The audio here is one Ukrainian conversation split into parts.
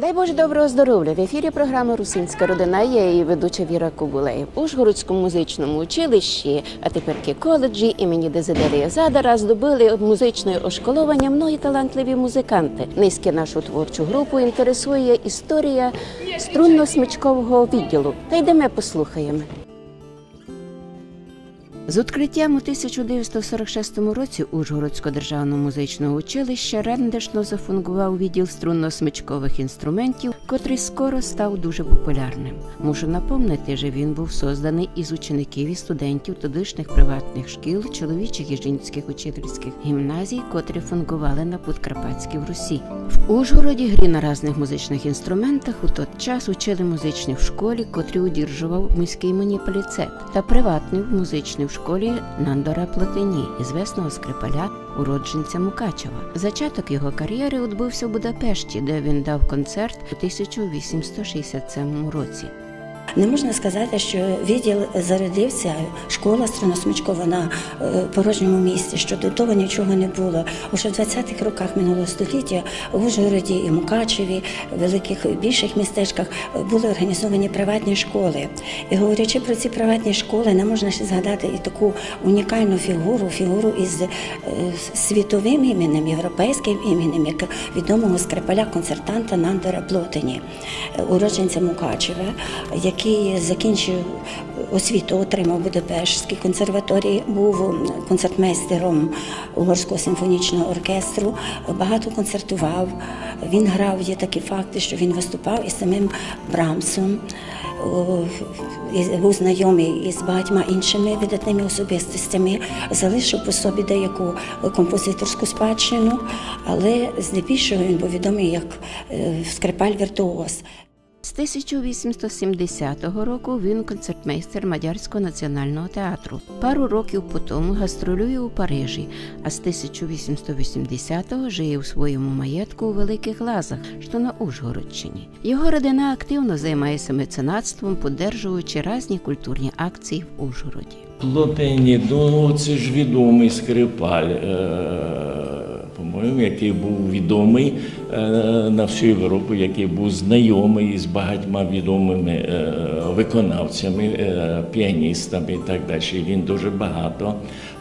Дай Боже доброго здоров'я! В ефірі програми «Русинська родина». Я її ведуча Віра Кубулеєв. У Ужгородському музичному училищі, а тепер коледжі імені Дезидерія Задара здобули музичне ошколування многі талантливі музиканти. Низьки нашу творчу групу інтересує історія струнно-смичкового відділу. Та йдемо послухаємо. З відкриттям у 1946 році Ужгородського державного музичного училища рендешно зафунгував відділ струнно-смичкових інструментів, котрий скоро став дуже популярним. Мушу напомнити, що він був созданий із учеників і студентів тодішніх приватних шкіл, чоловічих і жінських учительських гімназій, котрі фунгували на Подкарпатській в Русі. В Ужгороді грі на різних музичних інструментах у той час учили музичні в школі, котрі удержував міський муніципалітет, та приватний музичний в школі Нандора Плотині, ізвісного скрипаля, уродженця Мукачева. Зачаток його кар'єри відбувся в Будапешті, де він дав концерт у 1867 році. Не можна сказати, що відділ зародився, школа струнно-смичкова на порожньому місці, що до того нічого не було. Уже в 20-х роках минулого століття в Ужгороді і Мукачеві, в великих більших містечках були організовані приватні школи. І говорячи про ці приватні школи, не можна ще згадати і таку унікальну фігуру із світовим іменем, європейським іменем, як відомого скрипаля-концертанта Нандора Плотині, уродженця Мукачева, який закінчив освіту, отримав Будапештській консерваторії, був концертмейстером Угорського симфонічного оркестру, багато концертував. Він грав, є такі факти, що він виступав із самим Брамсом, був знайомий із багатьма іншими видатними особистостями, залишив по собі деяку композиторську спадщину, але здебільшого він був відомий як скрипаль-віртуоз. З 1870 року він концертмейстер Мадярського національного театру. Пару років потому гастролює у Парижі, а з 1880-го жиє у своєму маєтку у Великих Лазах, що на Ужгородщині. Його родина активно займається меценатством, підтримуючи різні культурні акції в Ужгороді. Плотині, це ж відомий скрипаль, по-моєму, який був відомий на всю Європу, який був знайомий з багатьма відомими виконавцями, піаністами і так далі. І він дуже багато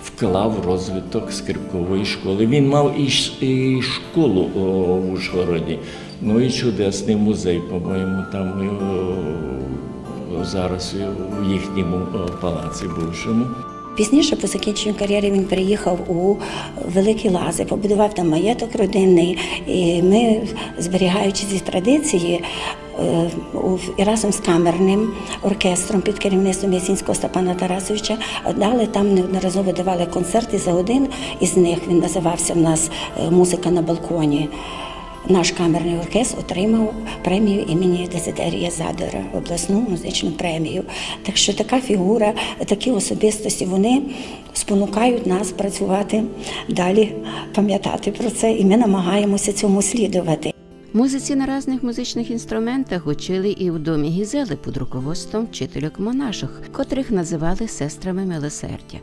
вклав в розвиток скрипкової школи. Він мав і школу в Ужгороді, ну і чудесний музей, по-моєму, там зараз у їхньому палаці бувшому. Пізніше, по закінченню кар'єри, він переїхав у Великі Лази, побудував там маєток родинний. І ми, зберігаючи ці традиції, і разом з камерним оркестром під керівництвом Ясінського Степана Тарасовича дали там, неодноразово давали концерти. За один із них, він називався в нас «Музика на балконі». Наш камерний оркестр отримав премію імені Дезидерія Задара, обласну музичну премію. Так що така фігура, такі особистості, вони спонукають нас працювати далі, пам'ятати про це, і ми намагаємося цьому слідувати. Музиці на різних музичних інструментах учили і в домі Гізели під руководством вчительок-монашок, котрих називали сестрами милосердя.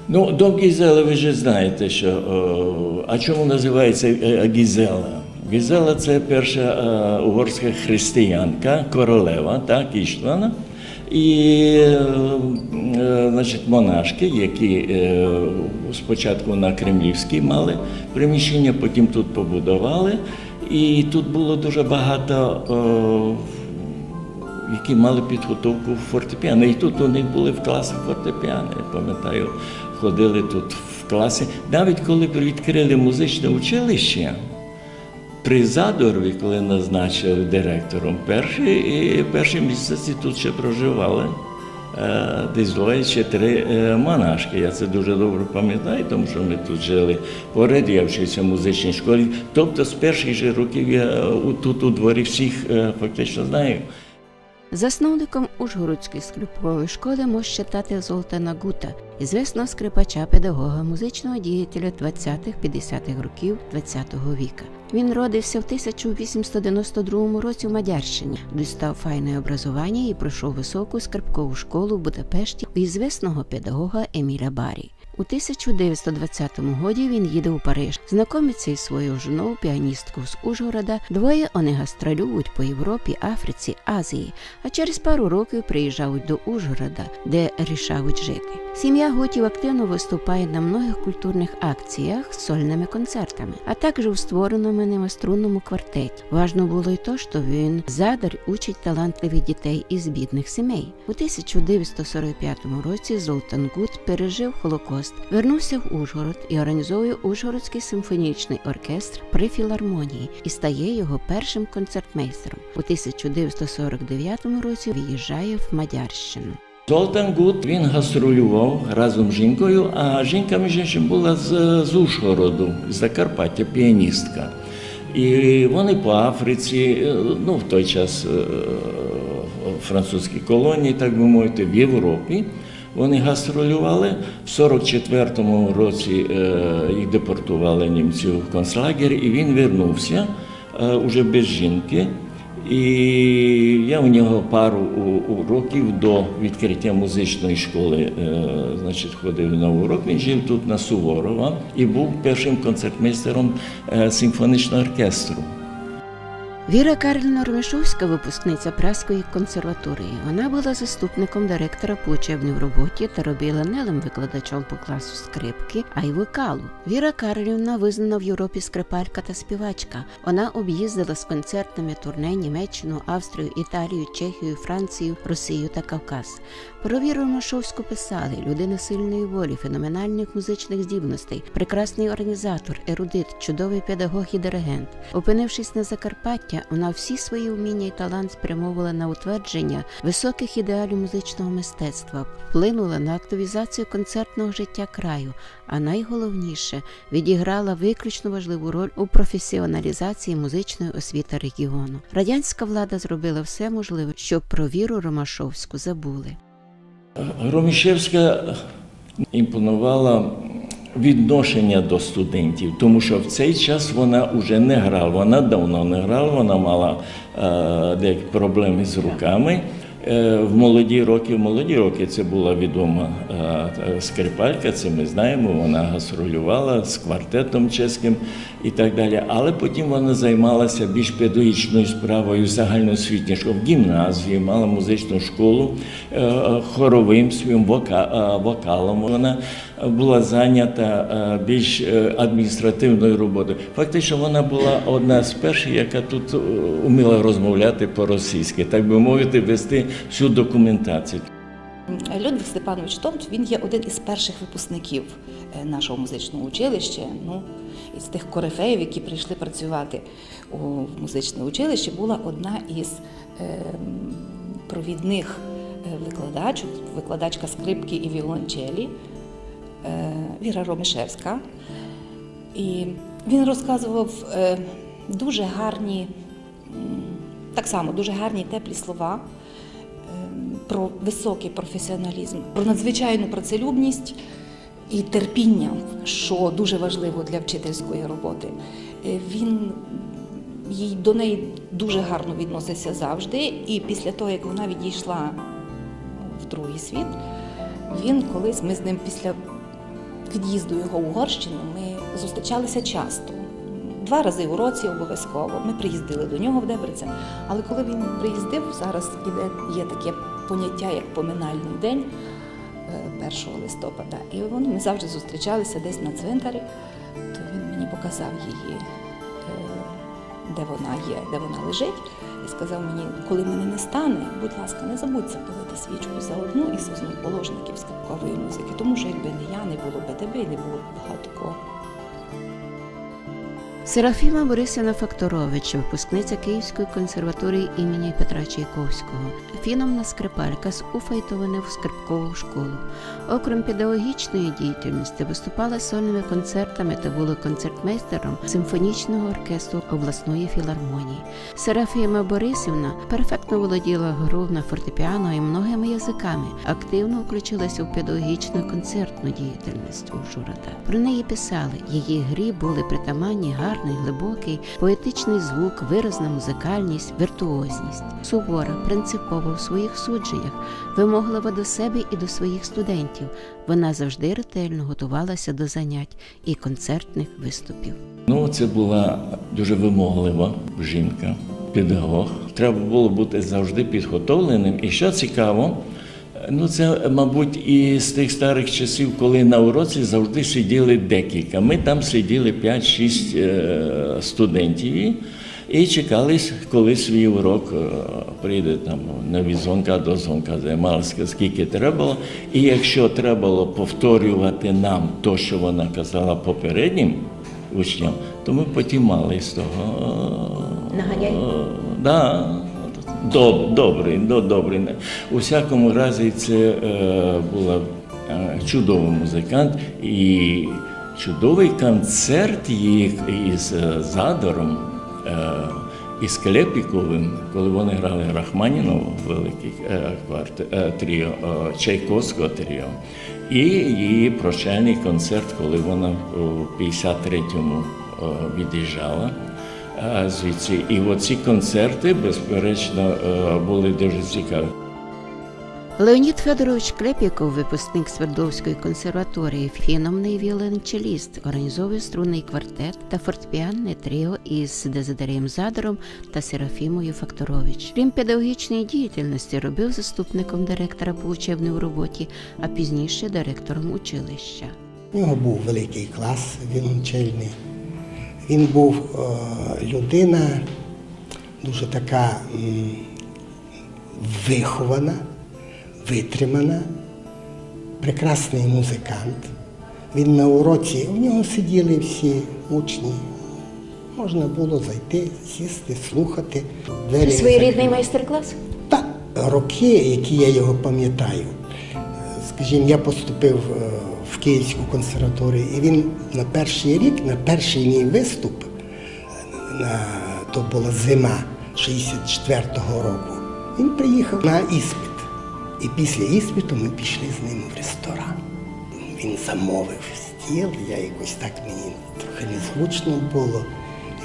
Ну, дом Гізели, ви ж знаєте, що, а чому називається Гізела? Гізела – це перша угорська християнка, королева, так, Іштвана. І, значить, монашки, які спочатку на Кремлівській мали приміщення, потім тут побудували. І тут було дуже багато, які мали підготовку в фортепіано. І тут у них були в класах фортепіано, я пам'ятаю, ходили тут в класі. Навіть коли відкрили музичне училище, при Задорові, коли назначили директором, перші місяці тут ще проживали десь 2 чи 3 монашки. Я це дуже добре пам'ятаю, тому що ми тут жили поряд, я вчився в музичній школі. Тобто з перших же років я тут у дворі всіх фактично знаю. Засновником Ужгородської скрипкової школи можна вважати Золтана Гута, ізвісного скрипача-педагога, музичного діятеля 20-50-х років ХХ віка. Він родився в 1892 році в Мадярщині, дістав файне образування і пройшов високу скрипкову школу в Будапешті у ізвісного педагога Еміля Барі. У 1920 годі він їде у Париж. Знайомиться із своєю жоною, піаністкою з Ужгорода. Двоє вони гастролюють по Європі, Африці, Азії, а через пару років приїжджають до Ужгорода, де рішають жити. Сім'я Гутів активно виступає на многих культурних акціях з сольними концертами, а також у створеному ними струнному квартеті. Важно було й то, що він задар учить талантливих дітей із бідних сімей. У 1945 році Золтан Гут пережив Холокост, вернувся в Ужгород і організовує Ужгородський симфонічний оркестр при філармонії і стає його першим концертмейстером. У 1949 році виїжджає в Мадярщину. Золтан Гут, він гастролював разом з жінкою, а жінка, між іншим, була з Ужгороду, з Закарпаття, піаністка. І вони по Африці, в той час французькій колонії, так би мовити, в Європі, вони гастролювали. В 44-му році їх депортували німці в концлагер, і він вернувся уже без жінки. І я у нього пару років до відкриття музичної школи, ходив на урок. Він жив тут на Суворова і був першим концертмейстером симфонічного оркестру. Віра Карлівна Ромішовська – випускниця Празької консерваторії. Вона була заступником директора по учебній роботі та робила не лише викладачом по класу скрипки, а й вокалу. Віра Карлівна визнана в Європі скрипалька та співачка. Вона об'їздила з концертними турне Німеччину, Австрію, Італію, Чехію, Францію, Росію та Кавказ. Про Віру Ромішовську писали: людина сильної волі, феноменальних музичних здібностей, прекрасний організатор, ерудит, чудовий педагог і диригент. Опинившись на Закарпатті, вона всі свої вміння і талант спрямовувала на утвердження високих ідеалів музичного мистецтва, вплинула на активізацію концертного життя краю, а найголовніше – відіграла виключно важливу роль у професіоналізації музичної освіти регіону. Радянська влада зробила все можливе, щоб про Віру Ромашовську забули. Ромішевська імпонувала відношення до студентів, тому що в цей час вона вже не грала, вона давно не грала, вона мала деякі проблеми з руками. В молоді роки це була відома скрипалька, це ми знаємо, вона гастролювала з квартетом чеським і так далі. Але потім вона займалася більш педагогічною справою загальноосвітньою, в гімназії, мала музичну школу, хоровим своїм вокалом. Вона була зайнята більш адміністративною роботою. Фактично, вона була одна з перших, яка тут вміла розмовляти по-російськи, так би мовити, вести всю документацію. Людвиг Степанович Томт, він є один із перших випускників нашого музичного училища. Із тих корифеїв, які прийшли працювати у музичне училище, була одна із провідних викладачка скрипки і віолончелі Віра Ромішевська. І він розказував дуже гарні, так само дуже гарні теплі слова про високий професіоналізм, про надзвичайну працелюбність і терпіння, що дуже важливо для вчительської роботи. Він до неї дуже гарно відносився завжди, і після того, як вона відійшла в другий світ, ми з ним після від'їзду його в Угорщину, ми зустрічалися часто. 2 рази у році обов'язково. Ми приїздили до нього в Дебрецен. Але коли він приїздив, зараз є таке поняття, як поминальний день 1 листопада. І ми завжди зустрічалися десь на цвинтарі, то він мені показав її, де вона є, де вона лежить. І сказав мені: коли мене не стане, будь ласка, не забудь запалити свічку за одну із основоположників скрипкової музики, тому що якби не я, не було б тебе і не було б багато кого. Серафіма Борисівна Факторович, випускниця Київської консерваторії імені Петра Чайковського, фіномна скрипалька з Уфейтоване в скрипкову школу. Окрім педагогічної діяльності, виступала сольними концертами та була концертмейстером симфонічного оркестру обласної філармонії. Серафіма Борисівна перфектно володіла грою на фортепіано і многими язиками, активно включилася у педагогічну концертну діяльність Ужгорода. Про неї писали: її грі були притаманні гарні гарний, глибокий, поетичний звук, виразна музикальність, віртуозність. Сувора, принципова у своїх судженнях, вимоглива до себе і до своїх студентів. Вона завжди ретельно готувалася до занять і концертних виступів. Це була дуже вимоглива жінка, педагог. Треба було бути завжди підготовленим. І що цікаво, це, мабуть, і з тих старих часів, коли на уроці завжди сиділи декілька. Ми там сиділи 5-6 студентів і чекали, коли свій урок прийде там на від дзвонка до дзвонка, займалися скільки треба було. І якщо треба було повторювати нам те, що вона казала попереднім учням, то ми потім мали з того. Наганяй? Добрий. У всякому разі, це була чудовий музикант і чудовий концерт їх із Задором, із Клепіковим, коли вони грали Рахманінову, великий тріо, Чайковського тріо, і її прощальний концерт, коли вона у 53-му від'їжджала звідси. І оці концерти, безперечно, були дуже цікаві. Леонід Федорович Клепіков, випускник Свердловської консерваторії, фіномний віолончеліст, організовує струнний квартет та фортепіанне тріо із Дезидерієм Задором та Серафімою Факторович. Крім педагогічної діяльності, робив заступником директора по учебній роботі, а пізніше директором училища. У нього був великий клас віолончельний. Він був людина дуже така вихована, витримана, прекрасний музикант. Він на уроці, у нього сиділи всі учні. Можна було зайти, сісти, слухати. Це своєрідний майстер-клас? Так, роки, які я його пам'ятаю. Скажімо, я поступив в Київську консерваторію, і він на перший рік, на перший мій виступ, то була зима 64-го року, він приїхав на іспит. І після іспиту ми пішли з ним в ресторан. Він замовив стіл, я якось так, мені трохи незручно було.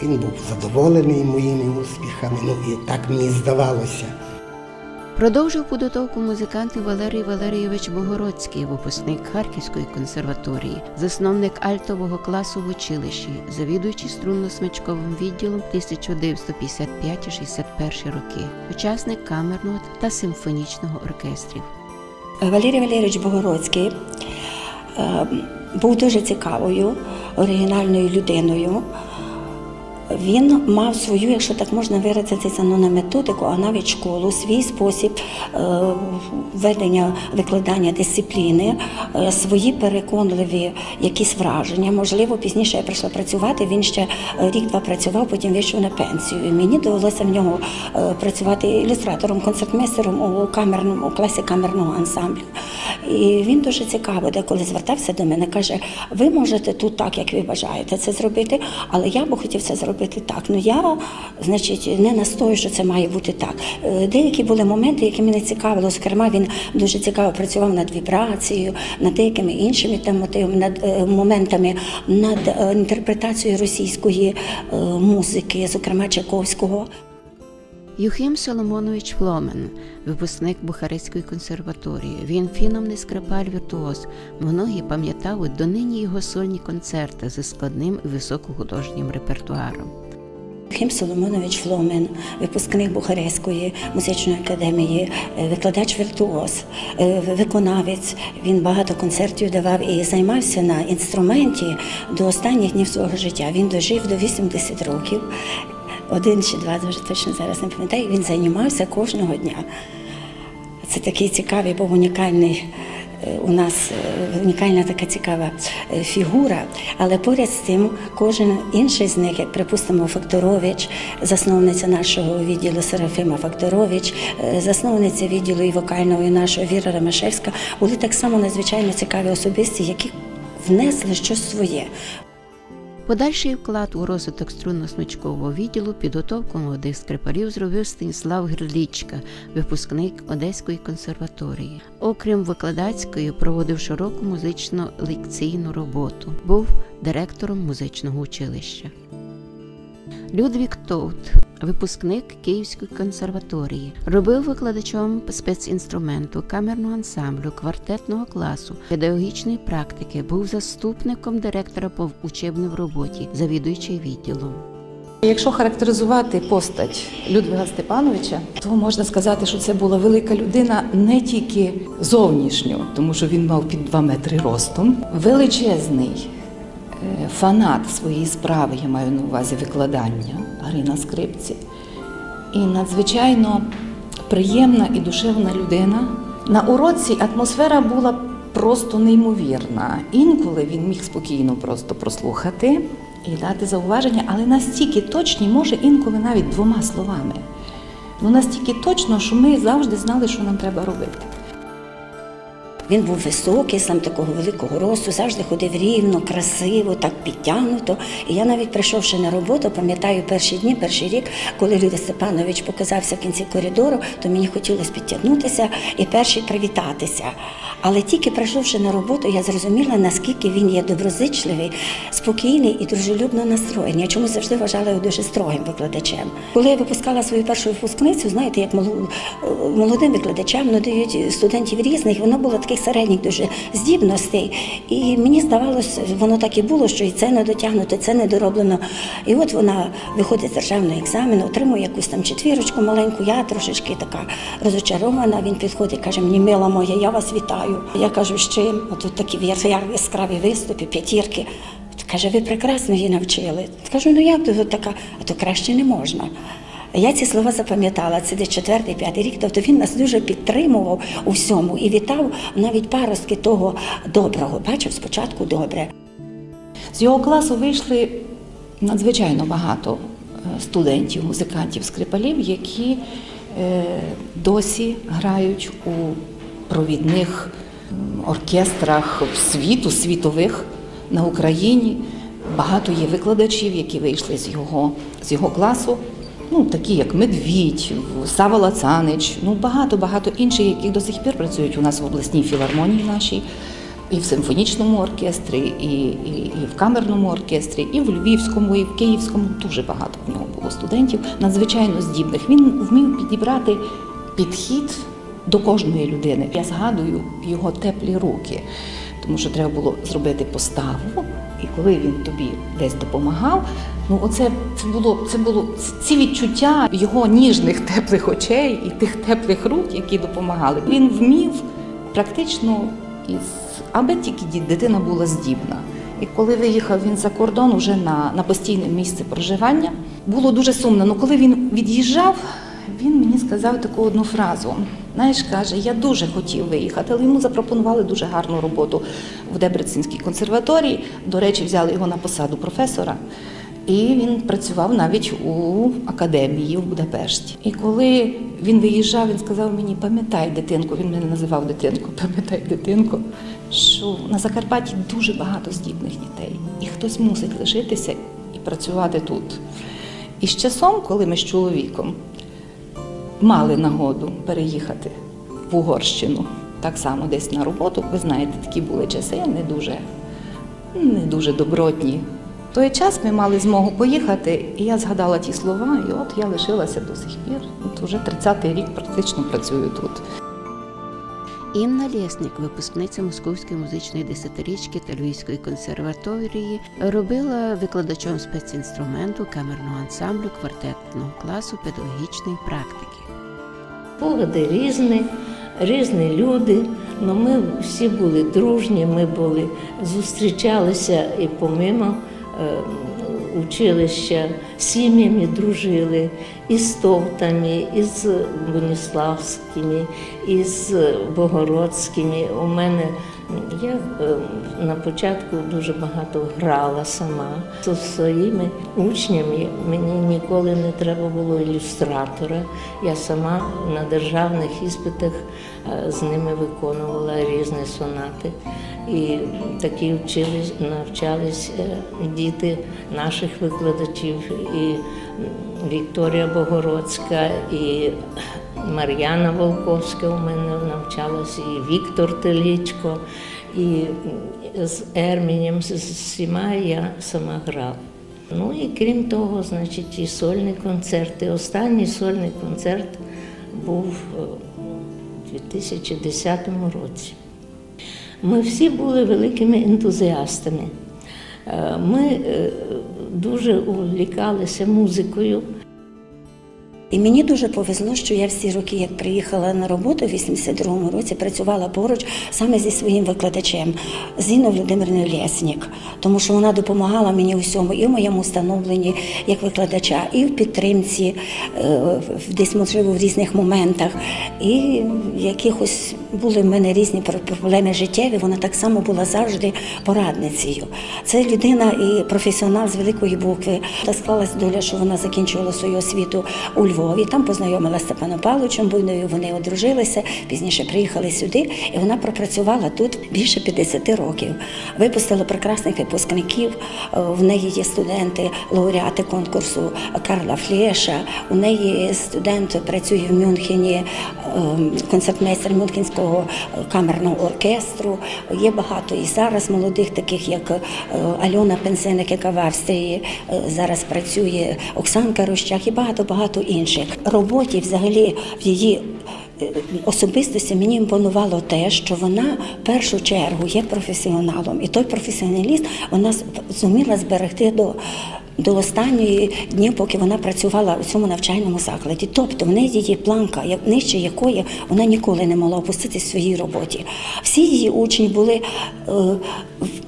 Він був задоволений моїми успіхами, і так мені здавалося. Продовжив підготовку музикантів Валерій Валерійович Богородський, випускник Харківської консерваторії, засновник альтового класу в училищі, завідуючий струнно-смичковим відділом 1955-61 роки, учасник камерного та симфонічного оркестрів. Валерій Валерійович Богородський був дуже цікавою, оригінальною людиною. Він мав свою, якщо так можна виразитися, не методику, а навіть школу, свій спосіб ведення, викладання дисципліни, свої переконливі якісь враження. Можливо, пізніше я прийшла працювати, він ще рік-два працював, потім вийшов на пенсію. І мені довелося в нього працювати ілюстратором, концертмейстером у класі камерного ансамблю. І він дуже цікаво, деколи звертався до мене, каже, ви можете тут так, як ви бажаєте це зробити, але я би хотів це зробити так. Я, не настою, що це має бути так. Деякі були моменти, які мене цікавили. Зокрема, він дуже цікаво працював над вібрацією, над деякими іншими над моментами, над інтерпретацією російської музики, зокрема Чайковського. Юхим Соломонович Фломен, випускник Бухарестської консерваторії. Він фіномний скрипаль-віртуоз. Многі пам'ятають донині його сольні концерти зі складним і високохудожнім репертуаром. Юхим Соломонович Фломен, випускник Бухарестської музичної академії, викладач-віртуоз, виконавець. Він багато концертів давав і займався на інструменті до останніх днів свого життя. Він дожив до 80 років. 1 чи 2, дуже точно зараз не пам'ятаю, він займався кожного дня. Це такий цікавий, був унікальний, у нас унікальна така цікава фігура, але поряд з тим кожен інший з них, як, припустимо, Факторович, засновниця нашого відділу Серафіма Факторович, засновниця відділу і вокального і нашого Віра Ромашевська, були так само надзвичайно цікаві особисті, які внесли щось своє. Подальший вклад у розвиток струнно-смичкового відділу, підготовку молодих скрипалів зробив Станіслав Гирлічка, випускник Одеської консерваторії. Окрім викладацької, проводив широку музично-лекційну роботу. Був директором музичного училища. Людвік Тоут, випускник Київської консерваторії, робив викладачом спецінструменту, камерного ансамблю, квартетного класу, педагогічної практики, був заступником директора по учебній роботі, завідуючий відділом. Якщо характеризувати постать Людвіга Степановича, то можна сказати, що це була велика людина не тільки зовнішньо, тому що він мав під 2 метри ростом, величезний фанат своєї справи, я маю на увазі викладання, гри на скрипці, і надзвичайно приємна і душевна людина. На уроці атмосфера була просто неймовірна. Інколи він міг спокійно просто прослухати і дати зауваження, але настільки точні, може інколи навіть 2 словами. Ну настільки точно, що ми завжди знали, що нам треба робити. Він був високий, сам такого великого росту, завжди ходив рівно, красиво, так підтягнуто. І я навіть прийшовши на роботу, пам'ятаю перші дні, перший рік, коли Людвиг Степанович показався в кінці коридору, то мені хотілося підтягнутися і перший привітатися. Але тільки прийшовши на роботу, я зрозуміла, наскільки він є доброзичливий, спокійний і дружелюбно настроєний. Я чомусь завжди вважала його дуже строгим викладачем. Коли я випускала свою першу випускницю, знаєте, як молодим викладачам надають студентів різних, вона була таких середніх дуже здібностей. І мені здавалося, воно так і було, що і це не дотягнуто, це не дороблено. І от вона виходить з державного екзамену, отримує якусь там 4 маленьку, я трошечки така розочарована. Він підходить, каже мені: мила моя, я вас вітаю. Я кажу: з чим? Тут такі яскраві виступи, 5. Каже: ви прекрасно її навчили. Кажу: ну як тут така? А то краще не можна. Я ці слова запам'ятала, це десь 4-5 рік, тобто він нас дуже підтримував у всьому і вітав навіть паростки того доброго. Бачив спочатку добре. З його класу вийшли надзвичайно багато студентів, музикантів, скрипалів, які досі грають у провідних оркестрах світових на Україні. Багато є викладачів, які вийшли з його класу. Ну, такі як Медвідь, Сава Лацанич, ну багато інших, які до сих пір працюють у нас в обласній філармонії нашій, і в симфонічному оркестрі, і в камерному оркестрі, і в Львівському, і в Київському. Дуже багато в нього було студентів, надзвичайно здібних. Він вмів підібрати підхід до кожної людини. Я згадую його теплі руки, тому що треба було зробити поставу, і коли він тобі десь допомагав, ну це було ці відчуття його ніжних теплих очей і тих теплих рук, які допомагали. Він вмів практично, аби тільки дитина була здібна. І коли виїхав він за кордон уже на постійне місце проживання, було дуже сумно. Ну коли він від'їжджав, він мені сказав таку одну фразу. Знаєш, каже, я дуже хотів виїхати, але йому запропонували дуже гарну роботу в Дебреценській консерваторії. До речі, взяли його на посаду професора. І він працював навіть у академії в Будапешті. І коли він виїжджав, він сказав мені: пам'ятай, дитинко, він мене називав дитинко, пам'ятай, дитинко, що на Закарпатті дуже багато здібних дітей. І хтось мусить лишитися і працювати тут. І з часом, коли ми з чоловіком мали нагоду переїхати в Угорщину, так само десь на роботу, ви знаєте, такі були часи не дуже добротні. В той час ми мали змогу поїхати, і я згадала ті слова, і от я лишилася до сих пір. От уже 30-й рік практично працюю тут. Інна Лєснік, випускниця Московської музичної десятирічки та Львівської консерваторії, робила викладачом спецінструменту, камерного ансамблю, квартетного класу педагогічної практики. Погляди різні люди, але ми всі були дружні, ми зустрічалися і помимо училища, сім'ями дружили, і з Товтами, і з Боніславськими, і з Богородськими. Я на початку дуже багато грала сама. Зі своїми учнями мені ніколи не треба було ілюстратора. Я сама на державних іспитах з ними виконувала різні сонати. І такі навчались діти наших викладачів, і Вікторія Богородська, і Мар'яна Волковська у мене навчалася, і Віктор Телічко, і з Ермінем, з всіма я сама грала. Ну і крім того, значить, і сольні концерти. Останній сольний концерт був у 2010 році. Ми всі були великими ентузіастами. Ми дуже увлікалися музикою. І мені дуже повезло, що я всі роки, як приїхала на роботу в 82-му році, працювала поруч саме зі своїм викладачем Зіною Володимирівною Лєснік, тому що вона допомагала мені у всьому, і в моєму становленні як викладача, і в підтримці, десь, можливо, в різних моментах. І якихось були в мене різні проблеми життєві, вона так само була завжди порадницею. Це людина і професіонал з великої букви. Та склалась доля, що вона закінчувала свою освіту у Львові. Там познайомилася з Степаном Павловичем Буйною, вони одружилися, пізніше приїхали сюди, і вона пропрацювала тут більше 50 років. Випустила прекрасних випускників, в неї є студенти, лауреати конкурсу Карла Флєша, у неї студент працює в Мюнхені, концертмейстер Мюнхенського камерного оркестру. Є багато і зараз молодих, таких як Альона Пенсеник, яка в Австрії зараз працює, Оксанка Рощак і багато-багато інших. Роботі взагалі в її особистості мені імпонувало те, що вона в першу чергу є професіоналом. І той професіоналіст вона зуміла зберегти до останньої днів, поки вона працювала у цьому навчальному закладі. Тобто в неї є планка, нижче якої вона ніколи не могла опуститися в своїй роботі. Всі її учні були,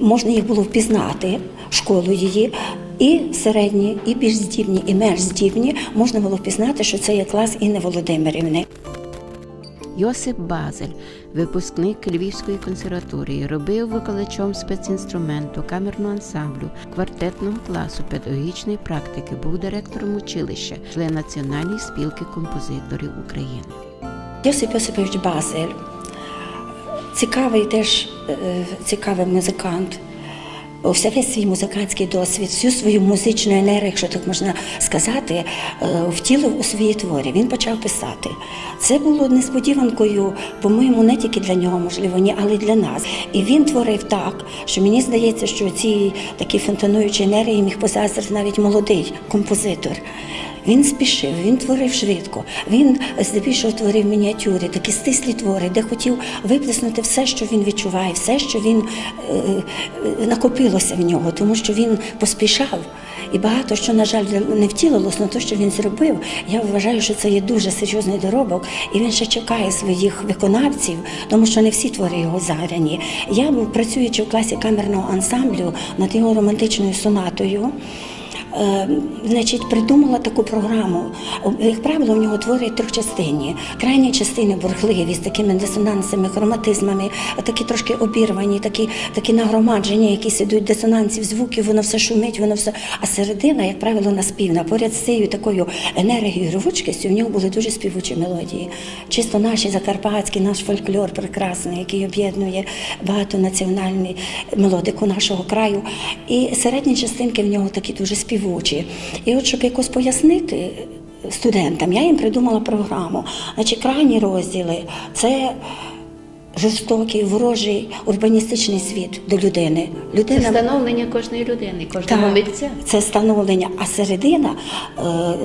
можна їх було впізнати, школу її, і середні, і більш здібні, і менш здібні, можна було впізнати, що це є клас Інни Володимирівни. Йосип Базель, випускник Львівської консерваторії, робив викладачом спецінструменту, камерного ансамблю, квартетного класу педагогічної практики, був директором училища, член Національної спілки композиторів України. Йосип Йосипович Базель, цікавий музикант. Весь свій музикантський досвід, всю свою музичну енергію, якщо так можна сказати, втілив у свої твори. Він почав писати. Це було несподіванкою, по-моєму, не тільки для нього, можливо, ні, але й для нас. І він творив так, що мені здається, що ці такі фонтануючі енергії міг позаздрити навіть молодий композитор. Він спішив, він творив швидко, він здебільшого творив мініатюри, такі стислі твори, де хотів виплеснути все, що він відчуває, все, що він накопилося в нього, тому що він поспішав. І багато що, на жаль, не втілилось, але те, що він зробив, я вважаю, що це є дуже серйозний доробок, і він ще чекає своїх виконавців, тому що не всі твори його заграні. Я, працюючи в класі камерного ансамблю над його романтичною сонатою, придумала таку програму. Як правило, в нього твори трьохчастинні. Крайні частини бурхливі, з такими дисонансами, хроматизмами, такі трошки обірвані, такі нагромадження, якісь ідуть дисонансів, звуків, воно все шумить, воно все. А середина, як правило, наспівна. Поряд з цією такою енергією, рвучкістю, в нього були дуже співучі мелодії. Чисто наші закарпатські, наш фольклор прекрасний, який об'єднує багатонаціональну мелодику нашого краю. І середні частинки в нього такі дуже співучі. І от, щоб якось пояснити студентам, я їм придумала програму. Крайні розділи – це жорстокий, ворожий, урбаністичний світ до людини. Це становлення кожної людини, кожного митця. Це становлення, а середина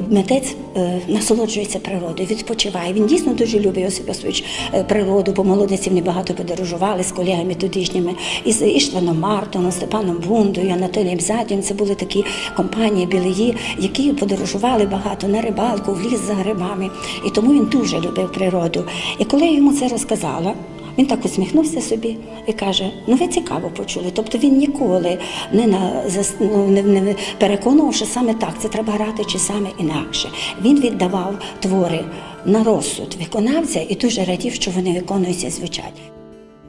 митець насолоджується природою, відпочиває. Він дійсно дуже любить, Йосип Йосипович, природу, бо молодиці вони багато подорожували з колегами тодішніми, із Іштваном Мартоном, Степаном Бундою, Анатолієм Задієм. Це були такі компанії білеї, які подорожували багато на рибалку, в ліс за грибами. І тому він дуже любив природу. І коли я йому це розказала, він так усміхнувся собі і каже, ви цікаво почули. Тобто він ніколи не переконував, що саме так, це треба грати чи саме інакше. Він віддавав твори на розсуд виконавця і дуже радів, що вони виконуються і звучать.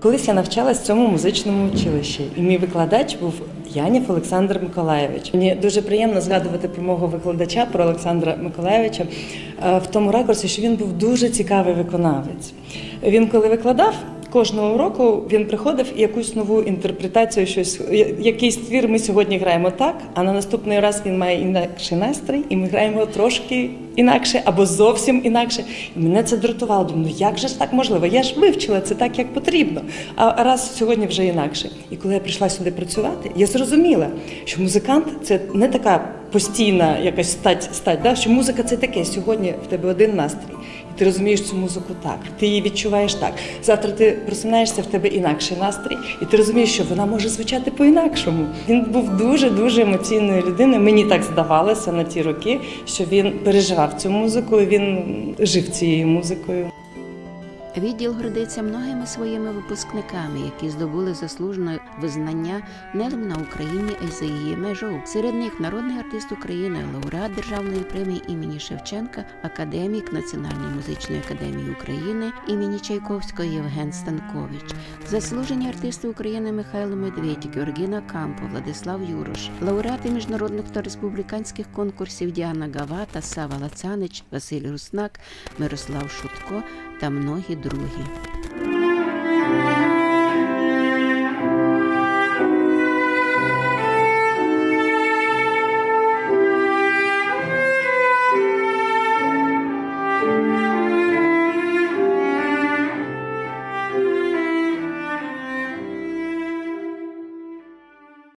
Колись я навчалась в цьому музичному училищі, і мій викладач був Янів Олександр Миколайович. Мені дуже приємно згадувати про мого викладача, про Олександра Миколайовича, в тому ракурсі, що він був дуже цікавий виконавець. Він, коли викладав, кожного уроку він приходив і якусь нову інтерпретацію, якийсь твір ми сьогодні граємо так, а на наступний раз він має інакший настрій, і ми граємо трошки інакше або зовсім інакше. І мене це дратувало. Думаю, як же ж так можливо? Я ж вивчила це так, як потрібно, а раз сьогодні вже інакше. І коли я прийшла сюди працювати, я зрозуміла, що музикант – це не така постійна якась стать, да? Що музика це таке, сьогодні в тебе один настрій, і ти розумієш цю музику так, ти її відчуваєш так. Завтра ти просинаєшся, в тебе інакший настрій, і ти розумієш, що вона може звучати по-інакшому. Він був дуже-дуже емоційною людиною, мені так здавалося на ті роки, що він переживав цю музику, і він жив цією музикою. Відділ гордиться многими своїми випускниками, які здобули заслужене визнання не лише на Україні, а й за її межою. Серед них народний артист України, лауреат Державної премії імені Шевченка, академік Національної музичної академії України імені Чайковського Євген Станкович, заслужені артисти України Михайло Медведь, Георгіна Кампо, Владислав Юрош, лауреати міжнародних та республіканських конкурсів Діана Гавата, Сава Лацанич, Василь Руснак, Мирослав Шутко та многі другі.